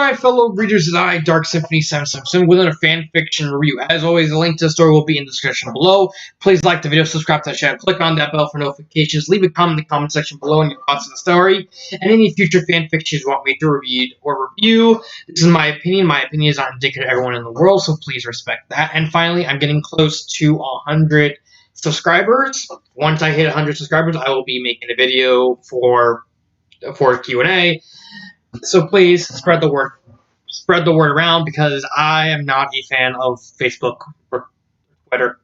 Alright, fellow readers, it's I, Dark Symphony 777, with a fan fiction review. As always, the link to the story will be in the description below. Please like the video, subscribe to the channel, click on that bell for notifications, leave a comment in the comment section below on your thoughts on the story, and any future fan fictions you want me to read or review. This is my opinion. My opinions aren't indicative of everyone in the world, so please respect that. And finally, I'm getting close to 100 subscribers. Once I hit 100 subscribers, I will be making a video for Q&A. So please spread the word around, because I am not a fan of Facebook or Twitter.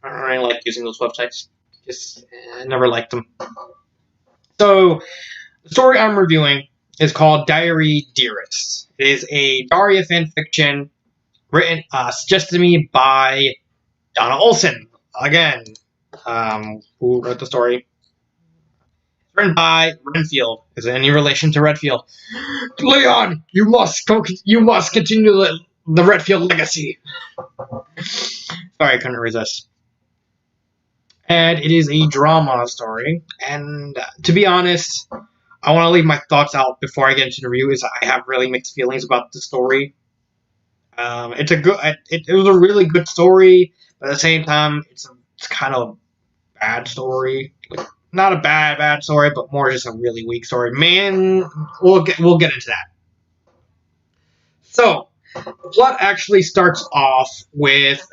I don't really like using those websites. I never liked them. So the story I'm reviewing is called Dearest. It is a Daria fanfiction written, suggested to me by Donna Olson. Again, who wrote the story? Written by Renfield. Is it any relation to Redfield? Leon, you must continue the Redfield legacy. Sorry, I couldn't resist. And it is a drama story. And to be honest, I want to leave my thoughts out before I get into the review. I have really mixed feelings about the story. It was a really good story, but at the same time, it's kind of a bad story. Not a bad story, but more just a really weak story. Man, we'll get into that. So, the plot actually starts off with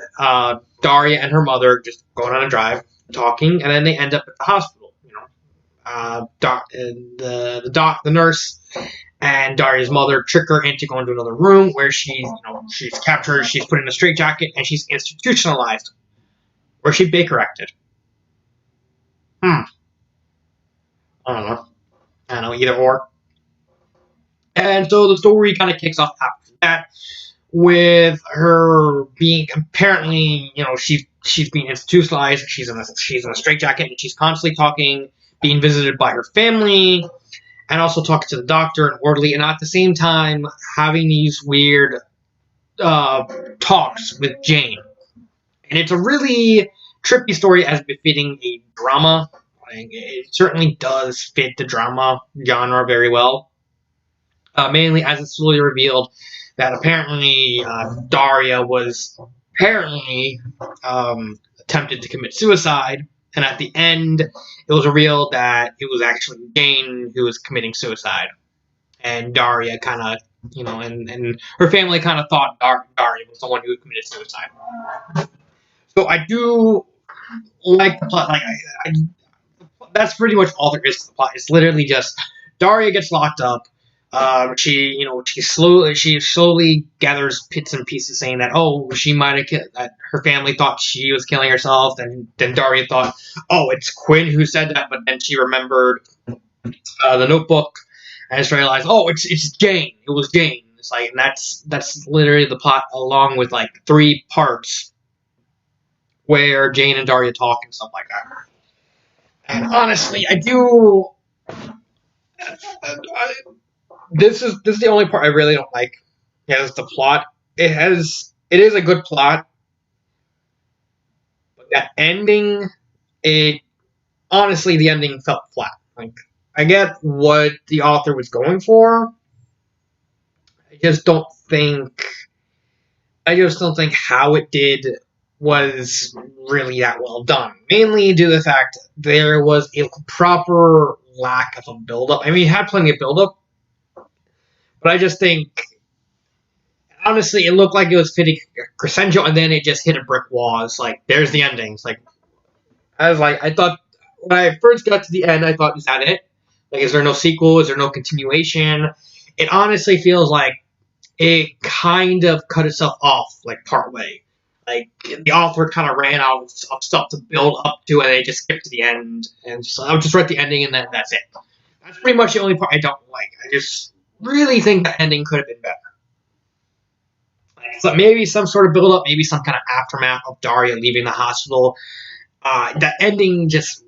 Daria and her mother just going on a drive, talking, and then they end up at the hospital. The nurse and Daria's mother trick her into going to another room where she's captured, she's put in a straitjacket, and she's institutionalized, where she Baker acted. I don't know, either or. And so the story kind of kicks off after that, with her being apparently, she's being institutionalized. She's in a straitjacket, and she's constantly talking, being visited by her family, and also talking to the doctor and orderly, and at the same time having these weird talks with Jane. And it's a really trippy story, as befitting a drama. It certainly does fit the drama genre very well. Mainly as it's slowly revealed that apparently Daria was attempted to commit suicide, and at the end it was revealed that it was actually Jane who was committing suicide, and Daria kind of, and her family kind of thought Daria was the one who committed suicide. So I do like the plot. That's pretty much all there is to the plot. It's literally just Daria gets locked up. She slowly gathers bits and pieces, saying that that her family thought she was killing herself. Then Daria thought, it's Quinn who said that. But then she remembered the notebook, and just realized, it's Jane. It was Jane. It's like, and that's literally the plot, along with 3 parts where Jane and Daria talk and stuff like that. And honestly, I do. This is the only part I really don't like. Is the plot. It is a good plot, but that ending, honestly, the ending felt flat. I get what the author was going for. I just don't think how it did was really that well done. Mainly due to the fact there was a proper lack of a build-up. I mean, it had plenty of build-up, but I just think, honestly, it looked like it was fitting a crescendo, and then it just hit a brick wall. It's like, there's the ending. It's like, I thought, when I first got to the end, I thought, is that it? Is there no sequel? Is there no continuation? It honestly feels like it kind of cut itself off, partway. The author kind of ran out of stuff to build up to, and they just skipped to the end, and I'll just write the ending, and then that's it. That's pretty much the only part I don't like. I just really think the ending could have been better. So maybe some sort of build-up, maybe some kind of aftermath of Daria leaving the hospital. That ending just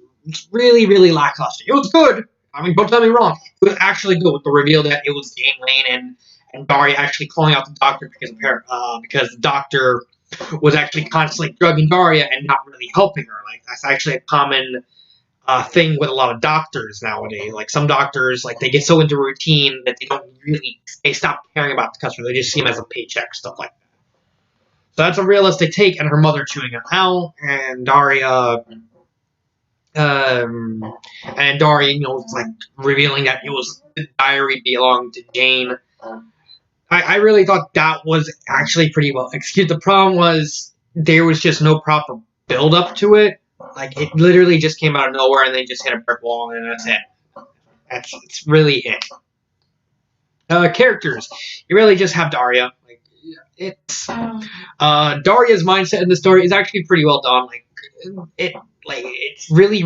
really, really lackluster. It was good. I mean, don't tell me wrong. It was actually good with the reveal that it was Jane Lane and Daria actually calling out the doctor because the doctor was actually constantly drugging Daria and not really helping her. That's actually a common thing with a lot of doctors nowadays. Like some doctors, like they get so into routine that they stop caring about the customer. They just see them as a paycheck, stuff like that. So that's a realistic take, and her mother chewing it out, and Daria, like revealing that it was the diary belonged to Jane. I really thought that was actually pretty well executed. The problem was there was just no proper build up to it. Like it literally just came out of nowhere, and they just hit a brick wall, and that's it. It's really it. Characters, you really just have Daria. Like it's Daria's mindset in the story is actually pretty well done. It's really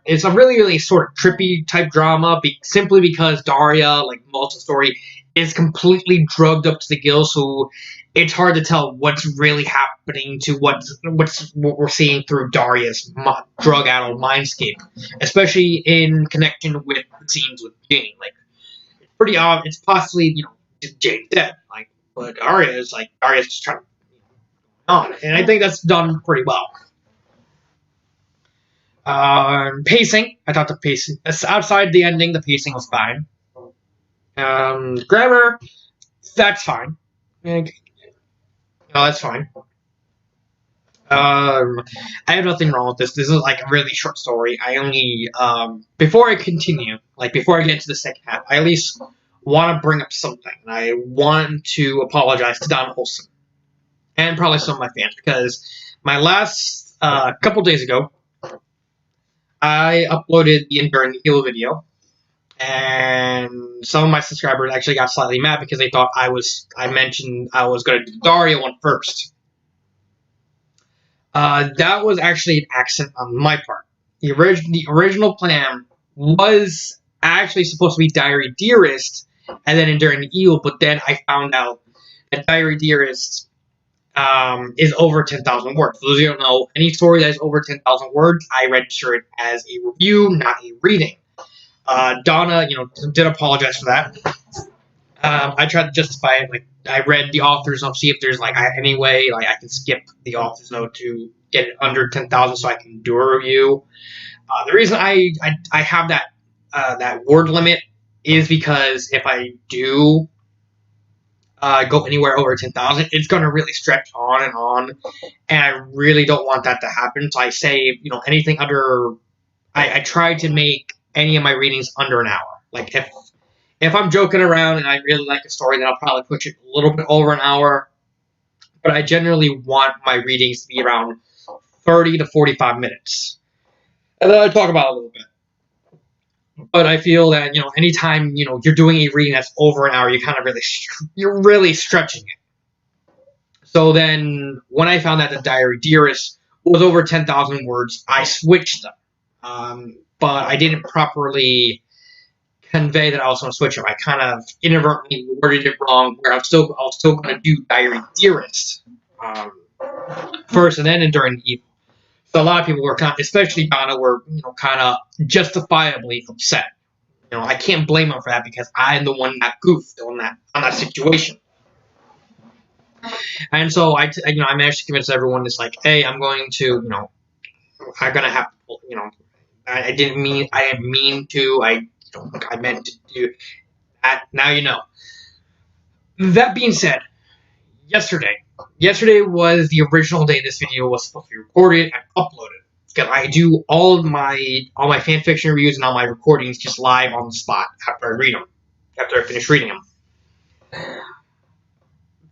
it's a really sort of trippy type drama, simply because Daria, like most of the story, is completely drugged up to the gills, so it's hard to tell what's really happening to what we're seeing through Daria's drug-addled mindscape, especially in connection with the scenes with Jane. Like it's pretty obvious. It's possibly Jane's dead. Like, but Daria's just trying to on, and I think that's done pretty well. Pacing, I thought the pacing, outside the ending, the pacing was fine. Grammar, that's fine. That's fine. I have nothing wrong with this. This is like a really short story. I only, before I continue, like before I get into the second half, I at least want to bring up something. I want to apologize to Don Olson and probably some of my fans, because my last couple days ago, I uploaded the Enduring the Evil video, and some of my subscribers actually got slightly mad because they thought I mentioned I was going to do the Daria one first. That was actually an accident on my part. The original plan was actually supposed to be Diary Dearest and then Enduring the Evil, but then I found out that Diary Dearest is over 10,000 words. For those of you who don't know, any story that is over 10,000 words, I register it as a review, not a reading. Donna, did apologize for that. I tried to justify it. Like, I read the author's note, see if there's any way I can skip the author's note to get it under 10,000 so I can do a review. The reason I have that word limit is because if I do go anywhere over 10,000, it's going to really stretch on, and I really don't want that to happen. So I say, anything under, I try to make any of my readings under an hour. Like, if I'm joking around and I really like a story, then I'll probably push it a little bit over an hour. But I generally want my readings to be around 30 to 45 minutes. And then I'll talk about it a little bit. But I feel that, anytime, you're doing a reading that's over an hour, you're really stretching it. So then, when I found out that Diary Dearest was over 10,000 words, I switched them. But I didn't properly convey that I was going to switch them. I kind of inadvertently worded it wrong, where I was still going to do Diary Dearest first, and then Enduring the Evil. So a lot of people were especially Donna, were kind of justifiably upset. I can't blame them for that because I'm the one that goofed on that situation. And so I managed to convince everyone. It's like, hey, I'm going to, I'm gonna have to, I didn't mean to. I meant to do that. Now you know. That being said, yesterday was the original day this video was supposed to be recorded and uploaded. Because I do all my fan fiction reviews and all my recordings just live on the spot after I finish reading them.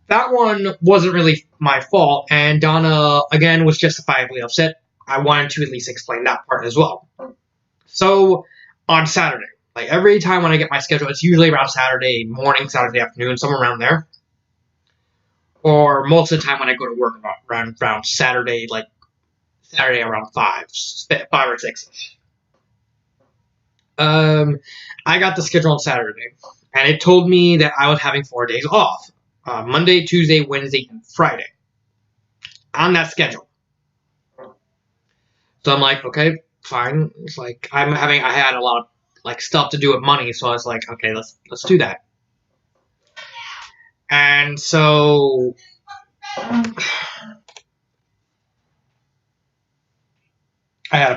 That one wasn't really my fault, and Donna again was justifiably upset. I wanted to at least explain that part as well. So on Saturday, every time when I get my schedule, it's usually around Saturday morning, Saturday afternoon, somewhere around there. Or most of the time when I go to work around Saturday, Saturday around 5 or 6. I got the schedule on Saturday, and it told me that I was having 4 days off. Monday, Tuesday, Wednesday, and Friday. On that schedule. So I'm like, okay, fine. It's like I had a lot of stuff to do with money, so I was like, okay, let's do that. And so I had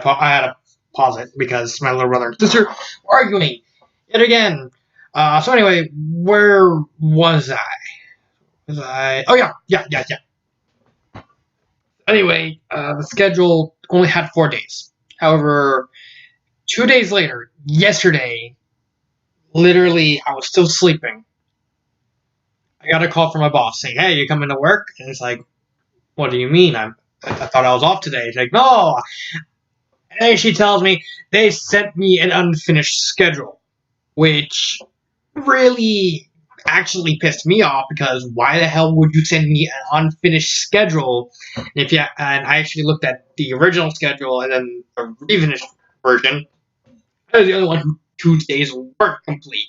pause it because my little brother and sister were arguing yet again. So anyway, where was I? Oh yeah. Anyway, the schedule only had 4 days. However, 2 days later, yesterday, literally, I was still sleeping. I got a call from my boss saying, "Hey, you coming to work?" And it's like, "What do you mean? I thought I was off today." She's like, "No." And she tells me they sent me an unfinished schedule, which really actually pissed me off because why the hell would you send me an unfinished schedule? And I actually looked at the original schedule and then the refinished version. I was the only one whose days weren't complete.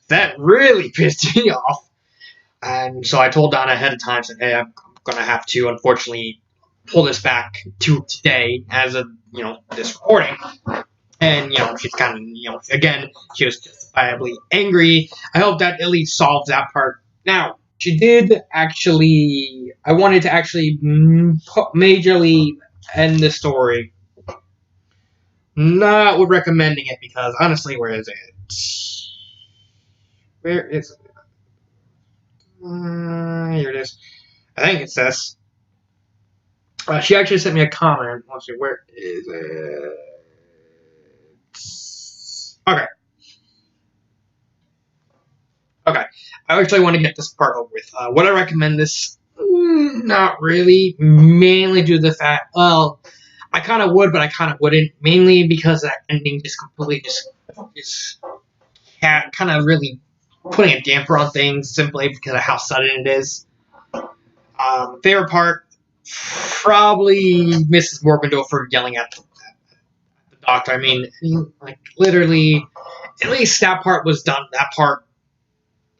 That really pissed me off. And so I told Donna ahead of time, said, "Hey, I'm gonna have to unfortunately pull this back to today as of this recording." And she's kind of again, she was justifiably angry. I hope that at least solves that part. Now she did actually. I wanted to actually majorly end the story. Not with recommending it because honestly, where is it? Where is it? Here it is. I think it's this. She actually sent me a comment. Let's see, where is it? Okay. I actually want to get this part over with. Would I recommend this? Not really. Mainly due to the fact, well, I kind of would, but I kind of wouldn't. Mainly because that ending just completely just kind of really putting a damper on things simply because of how sudden it is. Favorite part, probably Mrs. Morgendorfer yelling at the doctor. I mean, like literally, at least that part was done. That part,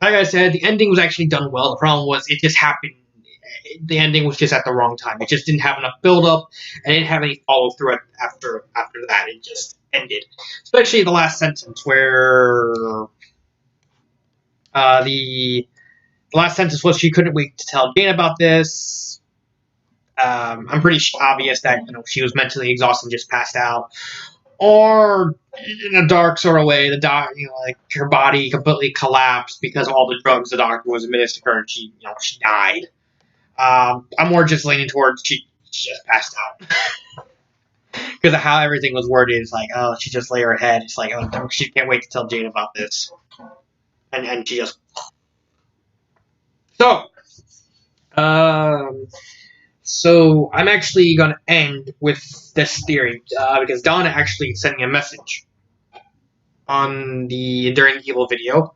like I said, the ending was actually done well. The problem was it just happened. The ending was just at the wrong time. It just didn't have enough build up, and it didn't have any follow through after that. It just ended. Especially the last sentence where the last sentence was she couldn't wait to tell Jane about this. I'm pretty obvious that she was mentally exhausted and just passed out, or in a dark sort of way, like her body completely collapsed because of all the drugs the doctor was administering her, and she died. I'm more just leaning towards she just passed out because of how everything was worded. It's like, oh, she just lay her head. It's like, oh, she can't wait to tell Jane about this, and she just so. So I'm actually going to end with this theory because Donna actually sent me a message on the During Evil video.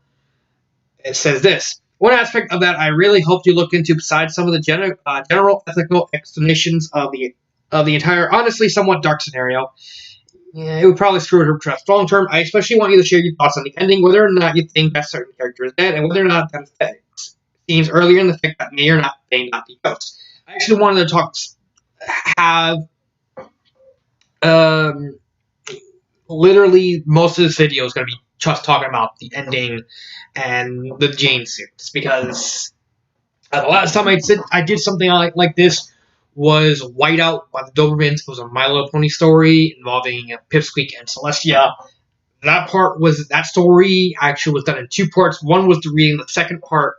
It says this: one aspect of that I really hoped you looked into, besides some of the general ethical explanations of the entire, honestly, somewhat dark scenario. Yeah, it would probably screw her trust long term. I especially want you to share your thoughts on the ending, whether or not you think that certain character is dead, and whether or not that seems earlier in the fic that may or may not be ghosts. I actually wanted to have literally most of this video is going to be just talking about the ending and the Jane suits, because the last time I did something like this was Whiteout by the Dobermans. It was a My Little Pony story involving Pipsqueak and Celestia. That story actually was done in 2 parts. One was the reading. The second part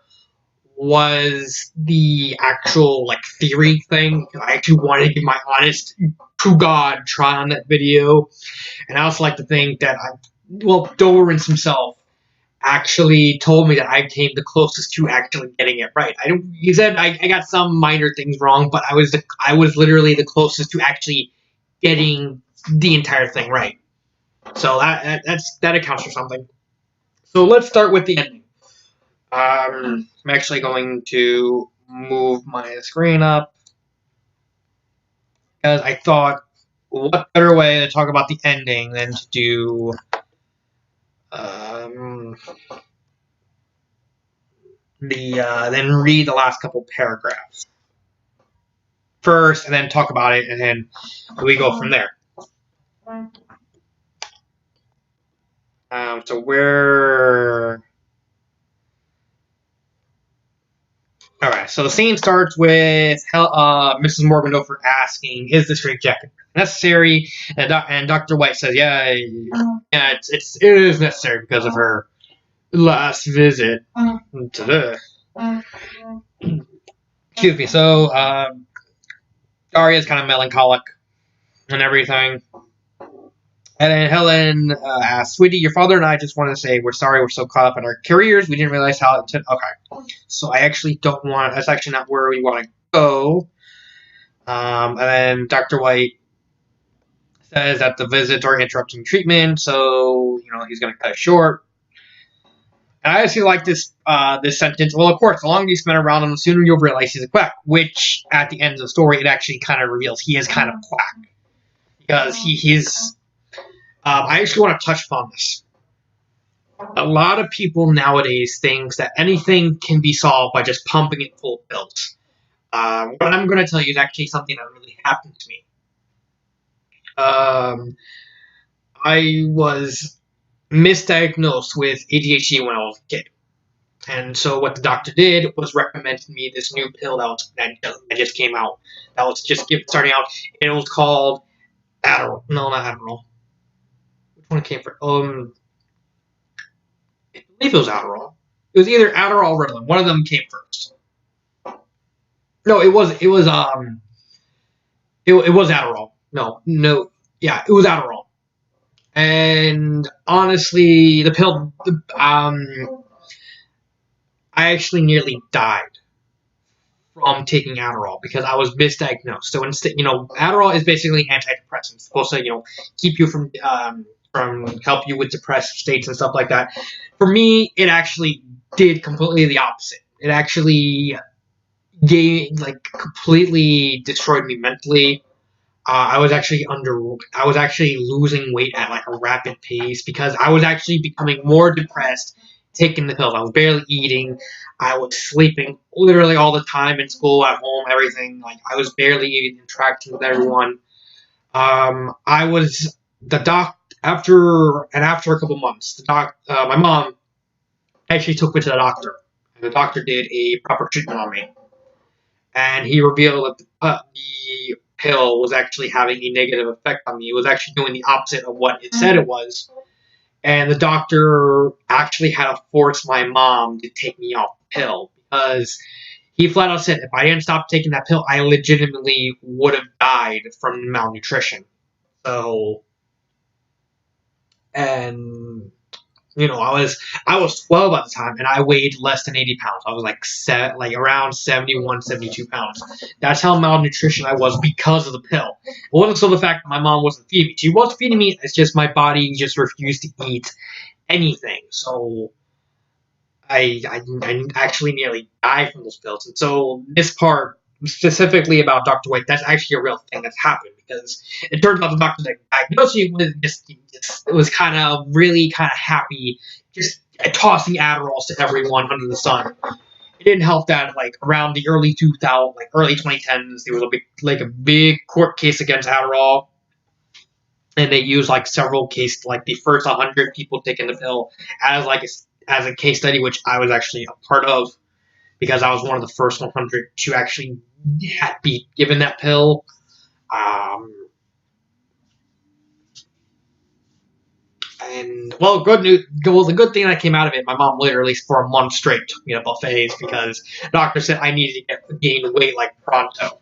was the actual theory thing. I actually wanted to give my honest to God try on that video, and I also like to think that Dobermans himself actually told me that I came the closest to actually getting it right. He said I got some minor things wrong, but I was literally the closest to actually getting the entire thing right. So that accounts for something. So let's start with the ending. I'm actually going to move my screen up because I thought, what better way to talk about the ending than to do then read the last couple paragraphs first, and then talk about it, and then we go from there. So where? All right. So the scene starts with Mrs. Morgendover asking, "Is the straitjacket necessary?" And Dr. White says, "Yeah, yeah, it is necessary because of her last visit to the." Excuse me. So Daria is kind of melancholic and everything. And then Helen asks, "Sweetie, your father and I just want to say we're sorry we're so caught up in our careers. We didn't realize how it took." Okay. So I actually don't want... That's actually not where we want to go. And then Dr. White says that the visits are interrupting treatment, so, he's going to cut it short. And I actually like this sentence. "Well, of course, the longer you spend around him, the sooner you'll realize he's a quack." Which, at the end of the story, it actually kind of reveals he is kind of a quack. Because he's... I actually want to touch upon this. A lot of people nowadays think that anything can be solved by just pumping it full of pills. What I'm going to tell you is actually something that really happened to me. I was misdiagnosed with ADHD when I was a kid. And so what the doctor did was recommend me this new pill that just came out. That was just starting out. And it was called Adderall. No, not Adderall. Which one came first? I believe it was Adderall. It was either Adderall or Ritalin. One of them came first. No, it was Adderall. No, yeah, it was Adderall. And honestly, the pill, I actually nearly died from taking Adderall because I was misdiagnosed. So instead, Adderall is basically antidepressant. It's supposed to, keep you from help you with depressed states and stuff like that. For me, it actually did completely the opposite. It actually completely destroyed me mentally. I was actually losing weight at a rapid pace because I was actually becoming more depressed taking the pills. I was barely eating. I was sleeping literally all the time in school, at home, everything. I was barely even interacting with everyone. After a couple months, my mom actually took me to the doctor, and the doctor did a proper treatment on me. And he revealed that the pill was actually having a negative effect on me. It was actually doing the opposite of what it said it was. And the doctor actually had to force my mom to take me off the pill because he flat out said if I didn't stop taking that pill, I legitimately would have died from malnutrition. So, and I was 12 at the time, and I weighed less than 80 pounds. I was around 71, 72 pounds. That's how malnutrition I was because of the pill. It wasn't so the fact that my mom wasn't feeding me. She was feeding me. It's just my body just refused to eat anything. So I actually nearly died from those pills. And so this part specifically about Dr. White, that's actually a real thing that's happened because it turns out the doctor that diagnosed me was kind of happy just tossing Adderalls to everyone under the sun. It didn't help that around the early 2010s there was a big court case against Adderall, and they used several cases, the first 100 people taking the pill as a case study, which I was actually a part of because I was one of the first 100 to actually be given that pill. The good thing that came out of it, my mom literally for a month straight took me to buffets because the doctor said I needed to gain weight pronto.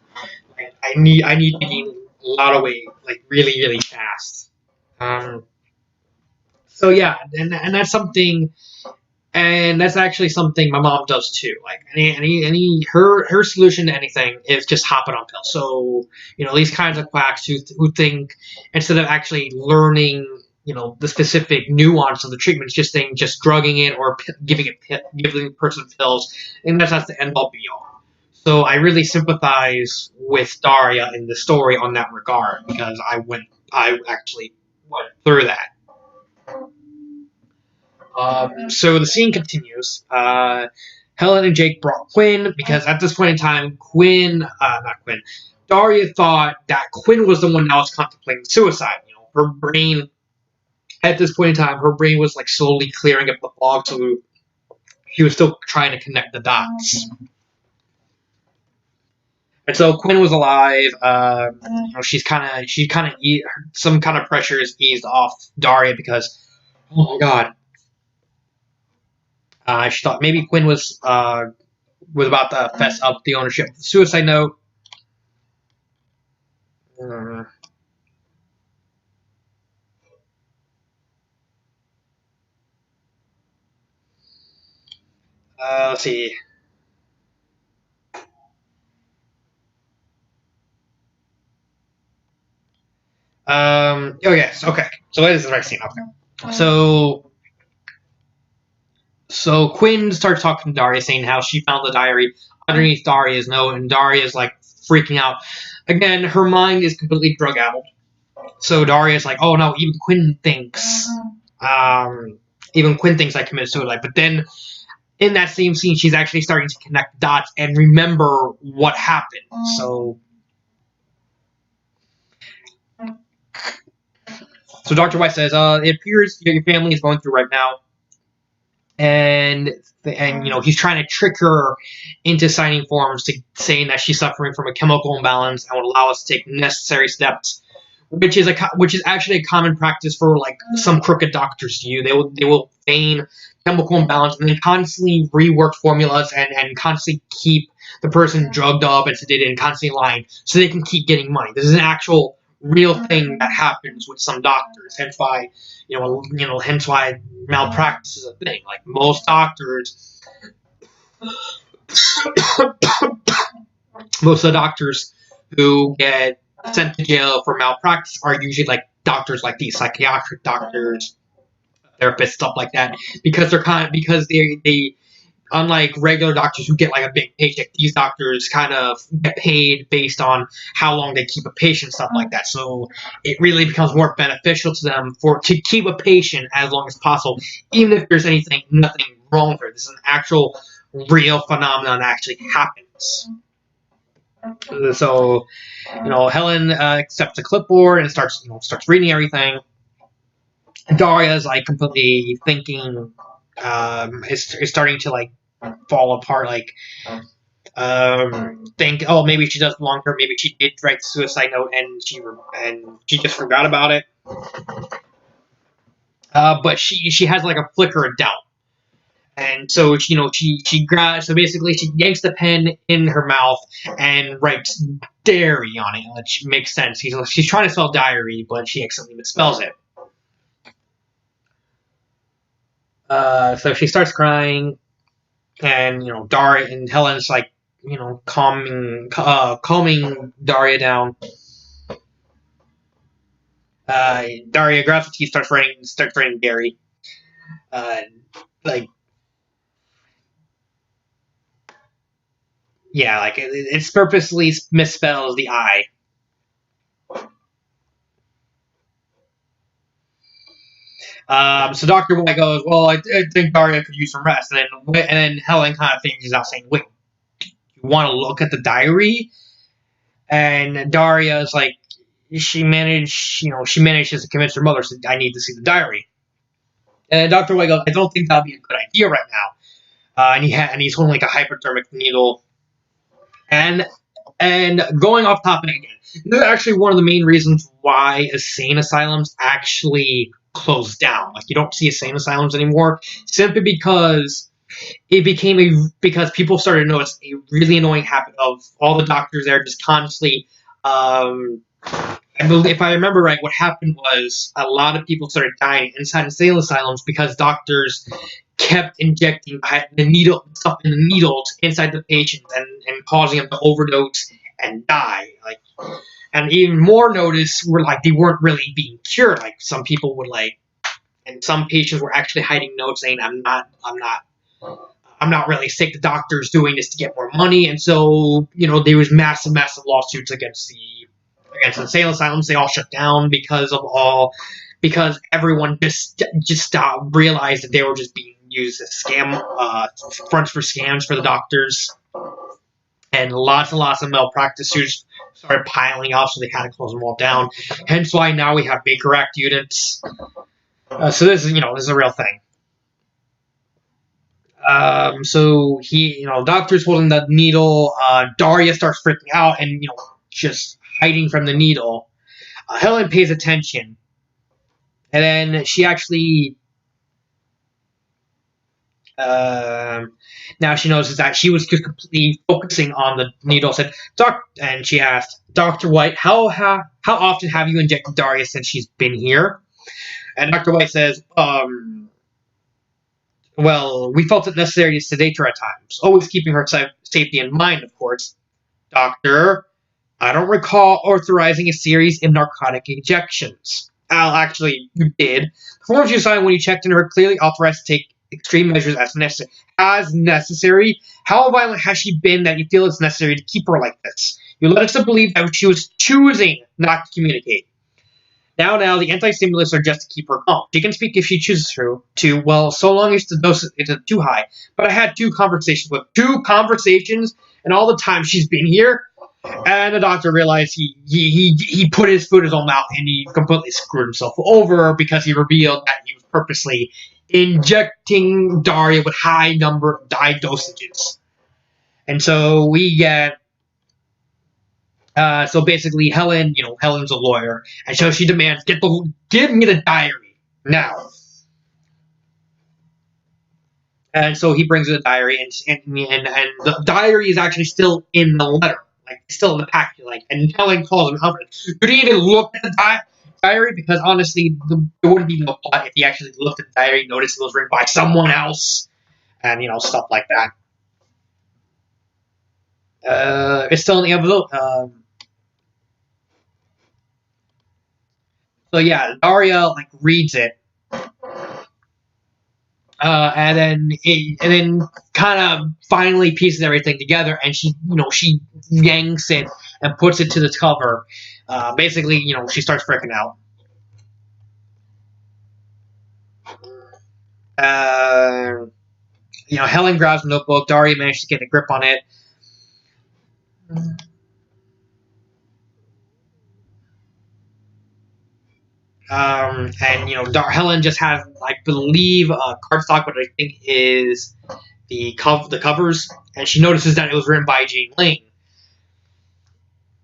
I need to gain a lot of weight really, really fast. So yeah, and that's something. And that's actually something my mom does too. Her solution to anything is just hopping on pills. So these kinds of quacks who think instead of actually learning the specific nuance of the treatment, just drugging it or giving the person pills, and that's the end all be all. So I really sympathize with Daria in the story on that regard because I actually went through that. So the scene continues. Helen and Jake brought Quinn because at this point in time, Daria thought that Quinn was the one that was contemplating suicide. Her brain, at this point in time, her brain was slowly clearing up the fog, so she was still trying to connect the dots. And so Quinn was alive. You know, some kind of pressure is eased off Daria because, oh my god, she thought maybe Quinn was about to fess up the ownership of the suicide note. Uh, let's see. Oh yes. Okay. So that is the right scene. Okay. So Quinn starts talking to Daria, saying how she found the diary underneath Daria's note, and Daria's like freaking out. Again, her mind is completely drug out. So Daria's like, "Oh no, even Quinn thinks I committed suicide." But then in that same scene, she's actually starting to connect dots and remember what happened. So Dr. White says, "It appears your family is going through right now." And you know, he's trying to trick her into signing forms to saying that she's suffering from a chemical imbalance and would allow us to take necessary steps, which is actually a common practice for like some crooked doctors to do. They will feign chemical imbalance and then constantly rework formulas and constantly keep the person drugged up and sedated and constantly lying so they can keep getting money. This is an actual real thing that happens with some doctors. Hence why malpractice is a thing. Like most doctors, most of the doctors who get sent to jail for malpractice are usually like doctors like these psychiatric doctors, therapists, stuff like that, because they unlike regular doctors who get like a big paycheck, these doctors kind of get paid based on how long they keep a patient, stuff like that. So it really becomes more beneficial to them to keep a patient as long as possible, even if there's nothing wrong with her. This is an actual real phenomenon that actually happens. So, Helen accepts a clipboard and starts reading everything. Daria's like completely thinking, is starting to like fall apart. Like, think, oh, maybe she does belong to her. Maybe she did write the suicide note and she just forgot about it. But she has like a flicker of doubt. And so, so basically she yanks the pen in her mouth and writes dairy on it, which makes sense. She's trying to spell diary, but she accidentally misspells it. So she starts crying, and Daria and Helen's like, calming Daria down. Daria grabs the tea, starts writing dairy. Like, yeah, like it's purposely misspells the I. So Dr. White goes, well, I think Daria could use some rest. And then Helen kind of figures out, saying, wait, you want to look at the diary? And Daria's like, she manages to convince her mother, so I need to see the diary. And Dr. White goes, I don't think that would be a good idea right now. And he's holding like a hypodermic needle. And going off topic again, this is actually one of the main reasons why insane asylums actually closed down. Like, you don't see insane asylums anymore, simply because because people started to notice a really annoying habit of all the doctors there just constantly. I believe, if I remember right, what happened was a lot of people started dying inside insane asylums because doctors kept injecting stuff in the needles inside the patients and causing them to overdose and die. Like, and even more notice were like they weren't really being cured. Like, some people would and some patients were actually hiding notes saying, I'm not really sick. The doctor's doing this to get more money. And so, there was massive lawsuits against insane asylums. They all shut down because everyone just stopped, realized that they were just being used as fronts for scams for the doctors. And lots of malpractice suits started piling up, so they had to close them all down. Hence why now we have Baker Act units. So this is a real thing. So he, doctor's holding the needle. Daria starts freaking out and, just hiding from the needle. Helen pays attention. And then she actually, now she notices that she was just completely focusing on the needle. Said, and she asked, Dr. White, how often have you injected Daria since she's been here? And Dr. White says, well, we felt it necessary to sedate her at times, always keeping her safety in mind, of course. Doctor, I don't recall authorizing a series of narcotic injections. Actually, you did. The forms you signed when you checked in her clearly authorized to take extreme measures as necessary. How violent has she been that you feel it's necessary to keep her like this? You led us to believe that she was choosing not to communicate. Now, the anti-stimulants are just to keep her calm. She can speak if she chooses to, well, so long as the dose isn't too high. But I had two conversations, and all the time she's been here, and the doctor realized he put his foot in his own mouth, and he completely screwed himself over because he revealed that he was purposely injecting Daria with high dosages. And so we get... so basically, Helen's a lawyer, and so she demands, give me the diary now. And so he brings her the diary, and the diary is actually still in the letter, like still in the packet, and Helen calls him out. You didn't even look at the diary because honestly, there wouldn't be no plot if he actually looked at the diary, noticed it was written by someone else, and stuff like that. It's still in the envelope. So yeah, Daria reads it, and then kind of finally pieces everything together, and she yanks it and puts it to the cover. Basically, she starts freaking out. Helen grabs the notebook. Daria manages to get a grip on it. And Helen just has, I believe, cardstock, but I think is the covers, and she notices that it was written by Jane Lane.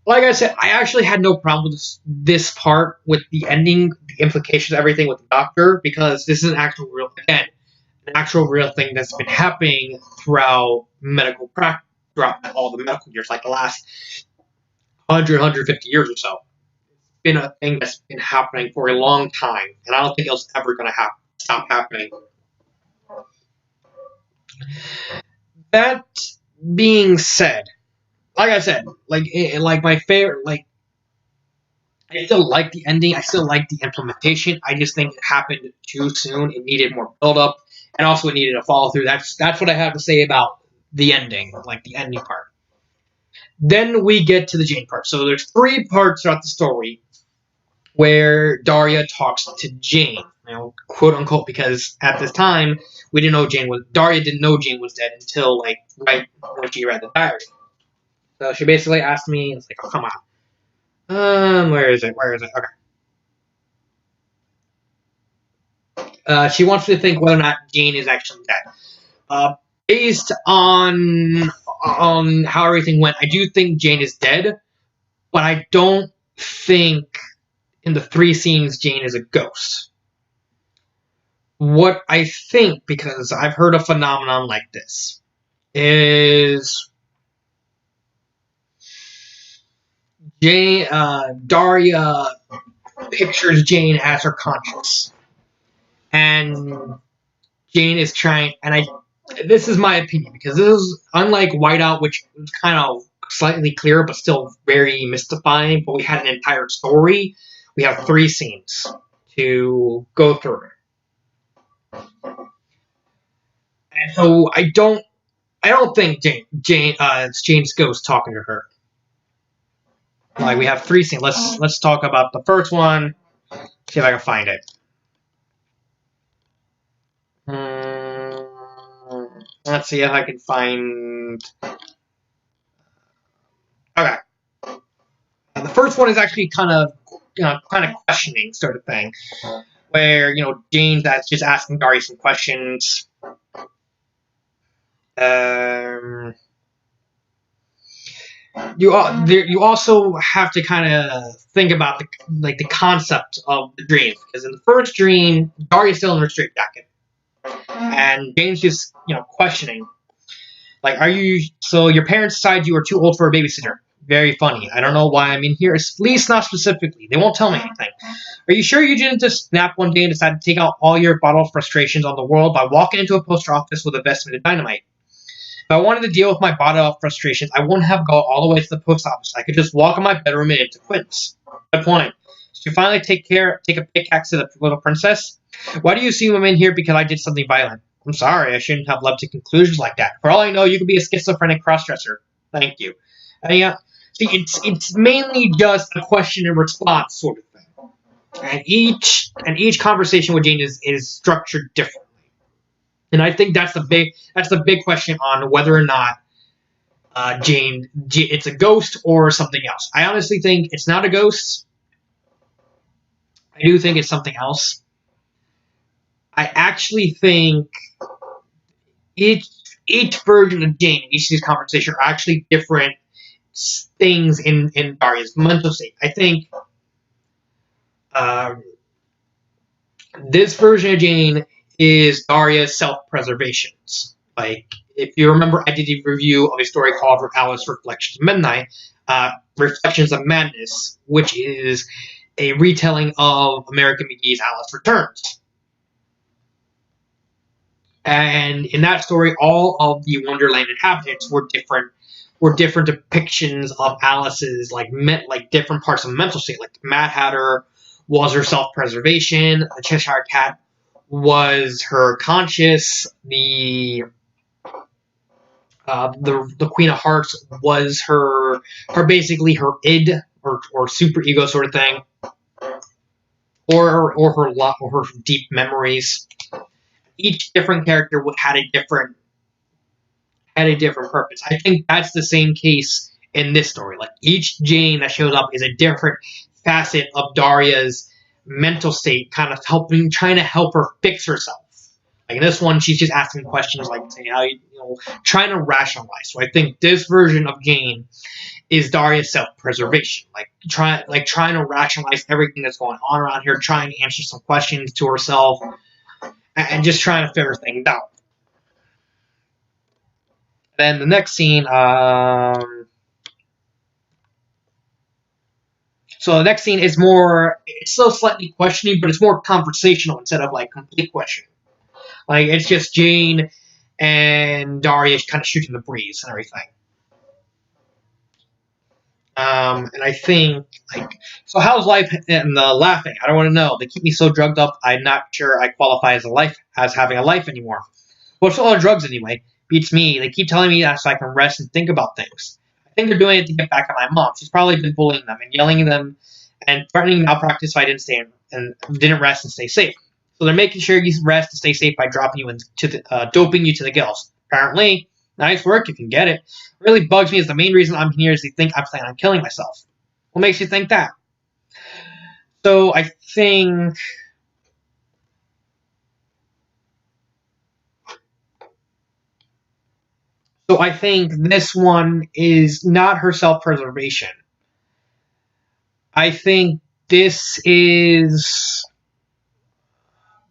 Like I said, I actually had no problem with this part, with the ending, the implications, everything with the doctor, because this is an actual real thing that's been happening throughout medical practice, throughout all the medical years, like the last 150 years or so. Been a thing that's been happening for a long time, and I don't think it's ever going to stop happening. That being said, like I said, my favorite, I still like the ending, I still like the implementation. I just think it happened too soon. It needed more build up, and also it needed a follow through. That's what I have to say about the ending, the ending part. Then we get to the Jane part. So there's 3 parts throughout the story where Daria talks to Jane, quote unquote, because at this time Daria didn't know Jane was dead until right when she read the diary. So she basically asked me, it's oh, come on. Where is it? Okay. She wants to think whether or not Jane is actually dead. Based on how everything went, I do think Jane is dead, but I don't think in the 3 scenes Jane is a ghost. What I think, because I've heard a phenomenon like this, is Daria pictures Jane as her conscience, and Jane is trying, and this is my opinion, because this is unlike Whiteout, which was kind of slightly clearer but still very mystifying, but we had an entire story. We have 3 scenes to go through. And so I don't think it's Jane's ghost talking to her. We have 3 scenes. Let's talk about the first one. See if I can find it. Let's see if I can find... Okay. The first one is actually kind of questioning sort of thing, where Jane's just asking Daria some questions. Um, you also have to kind of think about the concept of the dreams, because in the first dream, Daria's still in her straitjacket, and Jane's just questioning, like, are you so your parents decide you are too old for a babysitter? Very funny. I don't know why I'm in here. At least not specifically. They won't tell me anything. Are you sure you didn't just snap one day and decide to take out all your bottled frustrations on the world by walking into a post office with a vestment of dynamite? If I wanted to deal with my bottled frustrations, I wouldn't have gone all the way to the post office. I could just walk in my bedroom and into quince. Good point. Did you finally take a pickaxe to the little princess? Why do you assume I'm in here because I did something violent? I'm sorry, I shouldn't have leapt to conclusions like that. For all I know, you could be a schizophrenic crossdresser. Thank you. Yeah, see, it's mainly just a question and response sort of thing, and each conversation with Jane is structured differently, and I think that's the big question on whether or not Jane it's a ghost or something else. I honestly think it's not a ghost. I do think it's something else. I actually think each each version of Jane in each of these conversations are actually different things in Daria's mental state. I think uh, this version of Jane is Daria's self-preservations. Like, if you remember, I did a review of a story called Alice Reflections of Midnight, Reflections of Madness, which is a retelling of American McGee's Alice Returns. And in that story, all of the Wonderland inhabitants were different depictions of Alice's like different parts of the mental state. Like Mad Hatter was her self-preservation. The Cheshire Cat was her conscious. The Queen of Hearts was her basically her id or super ego sort of thing, or her deep memories. Each different character had a different purpose. I think that's the same case in this story. Like, each Jane that shows up is a different facet of Daria's mental state, kind of trying to help her fix herself. Like in this one, she's just asking questions, like saying how trying to rationalize. So I think this version of Jane is Daria's self-preservation, trying to rationalize everything that's going on around here, trying to answer some questions to herself, and just trying to figure things out. Then the next scene, so the next scene is it's still slightly questioning, but it's more conversational instead of like complete questioning. Like, it's just Jane and Daria kind of shooting the breeze and everything. And I think, so how's life and the laughing? I don't want to know. They keep me so drugged up, I'm not sure I qualify as having a life anymore. What's all the drugs anyway? Beats me. They keep telling me that so I can rest and think about things. I think they're doing it to get back at my mom. She's probably been bullying them and yelling at them and threatening malpractice if I didn't rest and stay safe. So they're making sure you rest and stay safe by doping you to the gills. Apparently, nice work. You can get it. What really bugs me is the main reason I'm here is they think I plan on killing myself. What makes you think that? So I think this one is not her self-preservation. I think this is,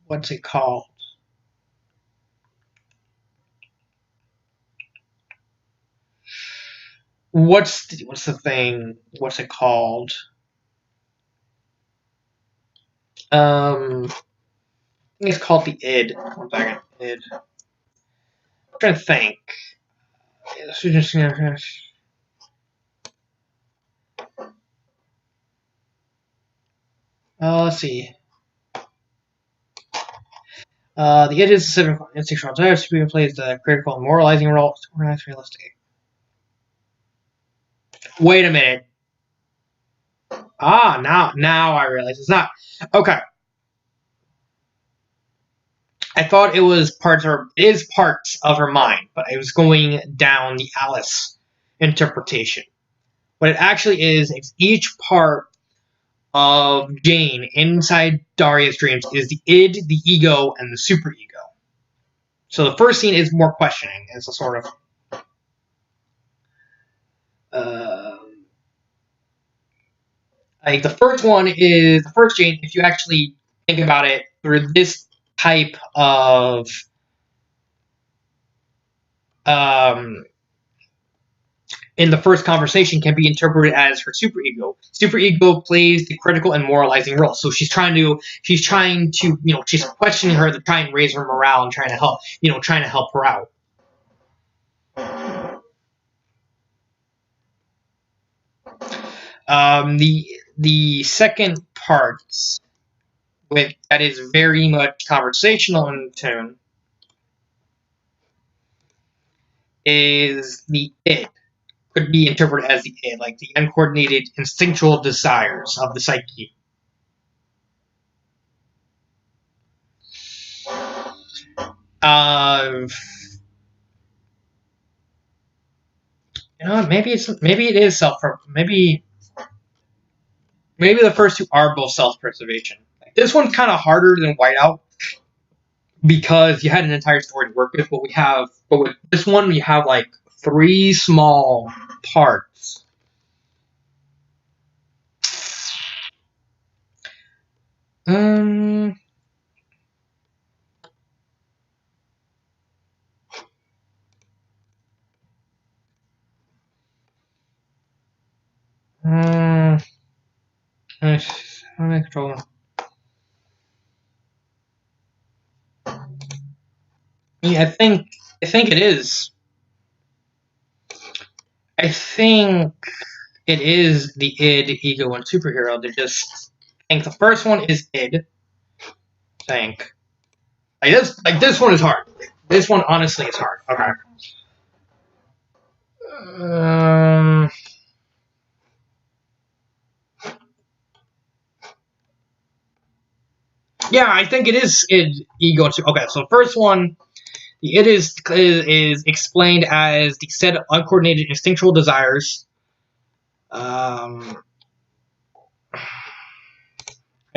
what's it called? What's the thing? What's it called? I think it's called the id. 1 second. Id. I'm trying to think. Let's see. The id is a instinctual desire. Superhuman plays the critical and moralizing role. Organized, realistic. Wait a minute. Now I realize it's not. Okay. I thought it is parts of her mind, but I was going down the Alice interpretation. What it actually is, it's each part of Jane inside Daria's dreams is the id, the ego, and the superego. So the first scene is more questioning. It's a sort of like the first one is the first Jane. If you actually think about it through this type of in the first conversation can be interpreted as her superego. Superego plays the critical and moralizing role. So she's trying to, she's questioning her to try and raise her morale and trying to help her out. The second part, that is very much conversational in tone, is the id. Could be interpreted as the id, like the uncoordinated instinctual desires of the psyche. Maybe it is maybe the first two are both self-preservation. This one's kind of harder than Whiteout because you had an entire story to work with. But with this one, we have like 3 small parts. Control. Yeah, I think it is. I think it is the id, ego, and superhero. They're just. I think the first one is id. I think. This one is hard. This one honestly is hard. Okay. Yeah, I think it is id, ego, and okay. So the first one, the id is explained as the set of uncoordinated instinctual desires. I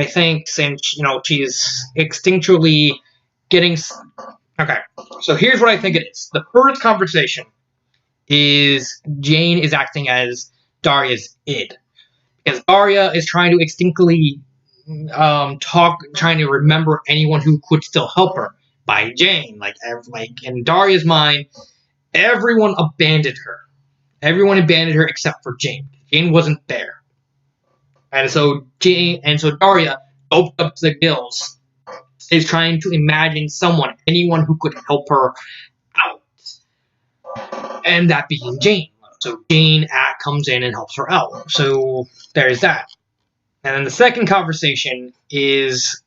think since she's instinctually getting. Okay, so here's what I think it is. The first conversation is Jane is acting as Daria's id, because Daria is trying to instinctively trying to remember anyone who could still help her by Jane. Like in Daria's mind, everyone abandoned her. Everyone abandoned her except for Jane. Jane wasn't there, and so Daria, doped up to the gills, is trying to imagine anyone who could help her out, and that being Jane. So Jane comes in and helps her out. So there's that. And then the second conversation is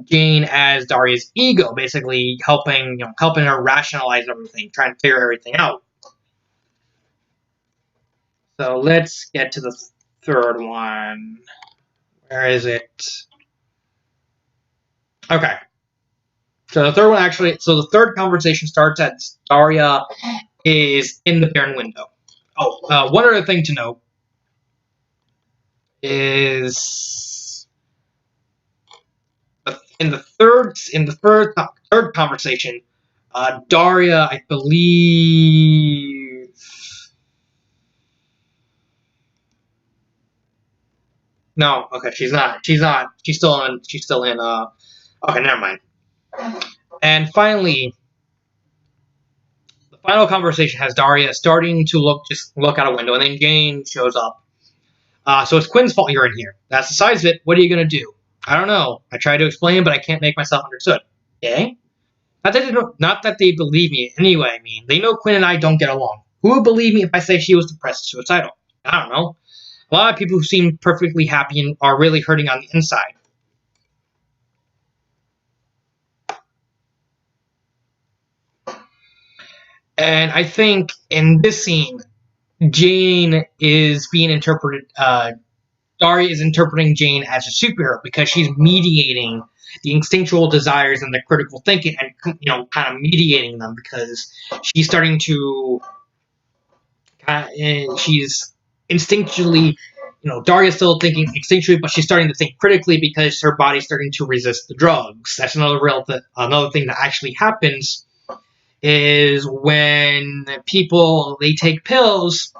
Jane as Daria's ego, basically helping her rationalize everything, trying to figure everything out. So let's get to the third one. Where is it? Okay. So the third one the third conversation starts at Daria is in the Baron window. Oh, one other thing to note is in the third conversation, Daria, I believe. No, okay, she's not. She's still in. Okay, never mind. And finally, the final conversation has Daria starting to look out a window, and then Jane shows up. So it's Quinn's fault you're in here. That's the size of it. What are you gonna do? I don't know. I tried to explain, but I can't make myself understood. Okay? Not that they believe me. Anyway, I mean, they know Quinn and I don't get along. Who would believe me if I say she was depressed and suicidal? I don't know. A lot of people who seem perfectly happy and are really hurting on the inside. And I think in this scene, Jane is being interpreted. Daria is interpreting Jane as a superhero because she's mediating the instinctual desires and the critical thinking, and kind of mediating them because she's starting to. She's instinctually, Daria's still thinking instinctually, but she's starting to think critically because her body's starting to resist the drugs. That's another thing that actually happens is when people, they take pills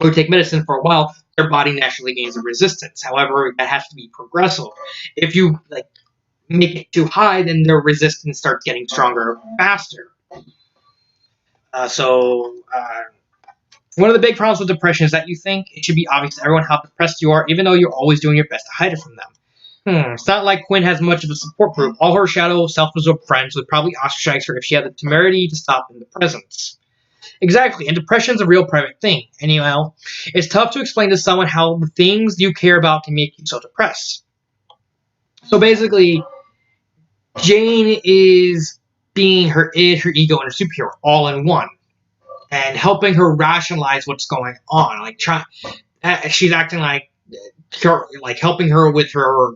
or take medicine for a while, their body naturally gains a resistance. However, that has to be progressive. If you like make it too high, then their resistance starts getting stronger faster. One of the big problems with depression is that you think it should be obvious to everyone how depressed you are, even though you're always doing your best to hide it from them. It's not like Quinn has much of a support group. All her shadow, self-absorbed friends would probably ostracize her if she had the temerity to stop in the presence. Exactly, and depression's a real private thing. Anyway, it's tough to explain to someone how the things you care about can make you so depressed. So basically, Jane is being her id, her ego, and her superhero all in one, and helping her rationalize what's going on. Like, she's acting like helping her with her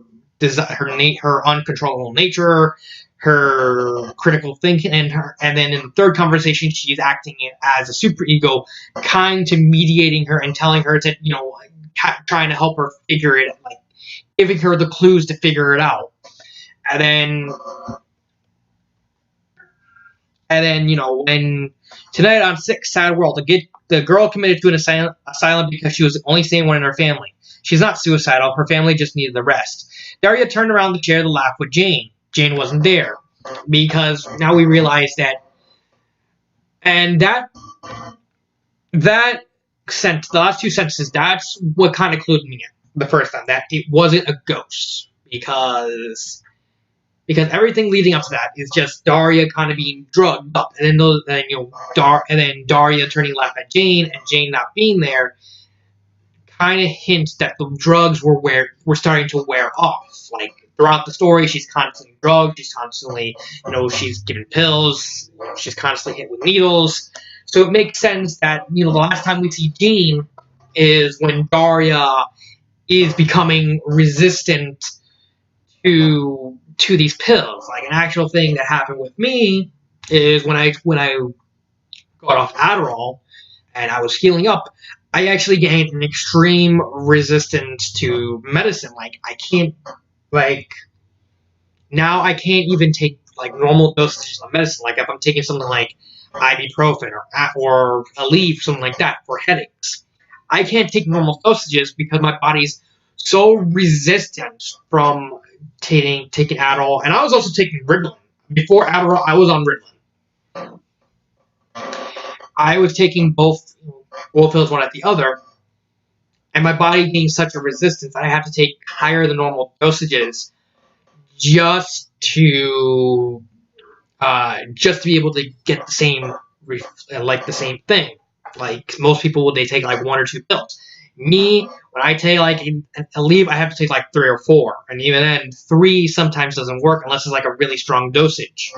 uncontrollable nature, her critical thinking, and then in the third conversation, she's acting as a superego, kind to mediating her and telling her to, trying to help her figure it, like giving her the clues to figure it out. And then, when tonight on Sick Sad World, the girl committed to an asylum because she was the only sane one in her family. She's not suicidal. Her family just needed the rest. Daria turned around the chair to laugh with Jane. Jane wasn't there. Because now we realize that... And that sentence, the last two sentences, that's what kind of clued me in the first time. That it wasn't a ghost. Because everything leading up to that is just Daria kind of being drugged up, and then Daria turning to laugh at Jane, and Jane not being there, kind of hints that the drugs were starting to wear off. Like throughout the story, she's constantly drugged, she's constantly, she's given pills, she's constantly hit with needles. So it makes sense that the last time we see Jane is when Daria is becoming resistant to these pills. Like an actual thing that happened with me is when I got off Adderall and I was healing up, I actually gained an extreme resistance to medicine. Now I can't even take normal dosages of medicine. Like if I'm taking something like ibuprofen or Aleve, something like that for headaches, I can't take normal dosages because my body's so resistant from taking Adderall. And I was also taking Ritalin. Before Adderall, I was on Ritalin. I was taking both pills, one at the other, and my body gained such a resistance that I have to take higher than normal dosages just to be able to get the same thing. Like most people, they take one or two pills. Me, when I take Aleve, I have to take 3 or 4, and even then, 3 sometimes doesn't work unless it's a really strong dosage.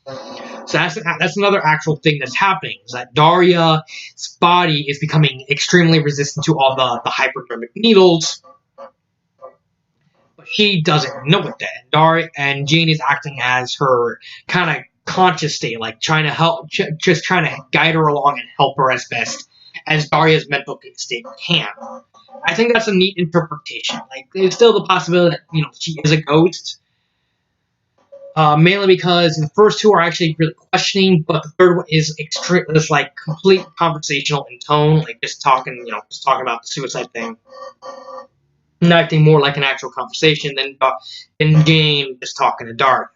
So that's another actual thing that's happening, is that Daria's body is becoming extremely resistant to all the hypodermic needles, but she doesn't know it then. And Jane is acting as her kind of conscious state, trying to help, just trying to guide her along and help her as best as Daria's mental state can. I think that's a neat interpretation. There's still the possibility that she is a ghost. Mainly because the first 2 are actually really questioning, but the third one is extreme, complete conversational in tone, just talking about the suicide thing, and acting more like an actual conversation than Jane just talking to Daria.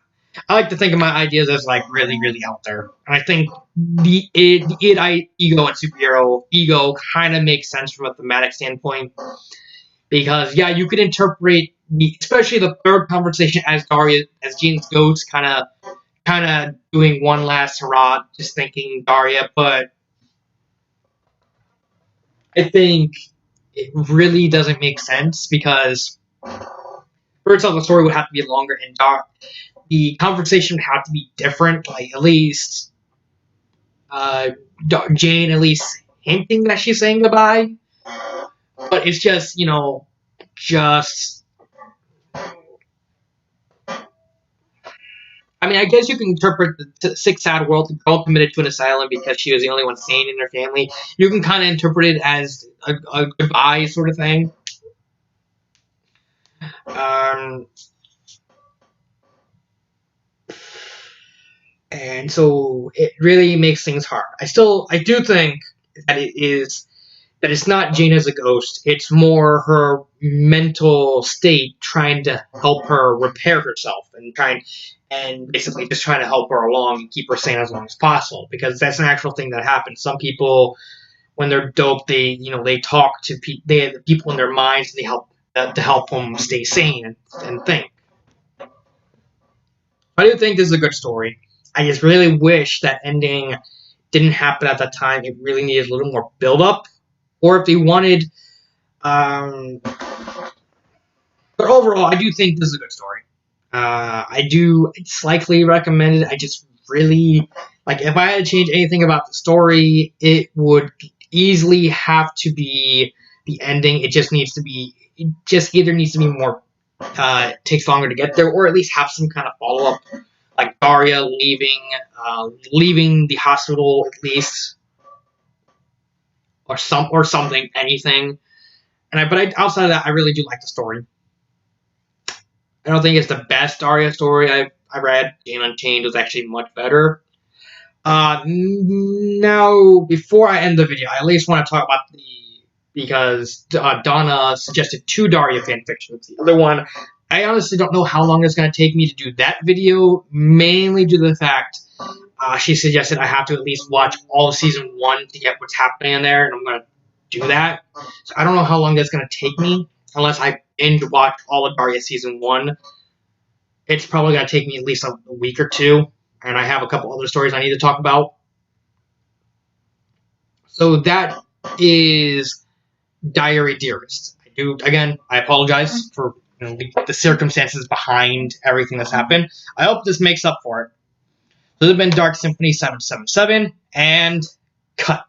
I like to think of my ideas as really, really out there, and I think the id, ego, and superhero ego kind of makes sense from a thematic standpoint. Because you could interpret especially the third conversation as Jane's ghost, kind of doing one last hurrah, just thinking Daria. But I think it really doesn't make sense because first off, the story would have to be longer, and the conversation would have to be different. At least Jane at least hinting that she's saying goodbye. But it's just, I guess you can interpret the Sick Sad World, the girl committed to an asylum because she was the only one sane in her family. You can kind of interpret it as a goodbye sort of thing. and so it really makes things hard. I do think that it's not Jane as a ghost. It's more her mental state trying to help her repair herself and basically just trying to help her along and keep her sane as long as possible. Because that's an actual thing that happens. Some people, when they're dope, they talk to they have people in their minds and they help to help them stay sane and think. I do think this is a good story. I just really wish that ending didn't happen at that time. It really needed a little more build up, or if they wanted. But overall, I do think this is a good story. I do. It's likely recommended. I just really like. If I had to change anything about the story, it would easily have to be the ending. It just needs to be. It just either needs to be more. Takes longer to get there, or at least have some kind of follow up, like Daria leaving the hospital at least, or something, anything. Outside of that, I really do like the story. I don't think it's the best Daria story I read. Game Unchained was actually much better. Now, before I end the video, I at least want to talk about because Donna suggested 2 Daria fanfictions. The other one, I honestly don't know how long it's going to take me to do that video, mainly due to the fact she suggested I have to at least watch all of season 1 to get what's happening in there, and I'm going to do that. So I don't know how long that's going to take me, unless I binge watch all of Daria season 1. It's probably going to take me at least a week or 2, and I have a couple other stories I need to talk about. So that is Diary Dearest. I apologize for the circumstances behind everything that's happened. I hope this makes up for it. So this has been Dark Symphony 777, and cut.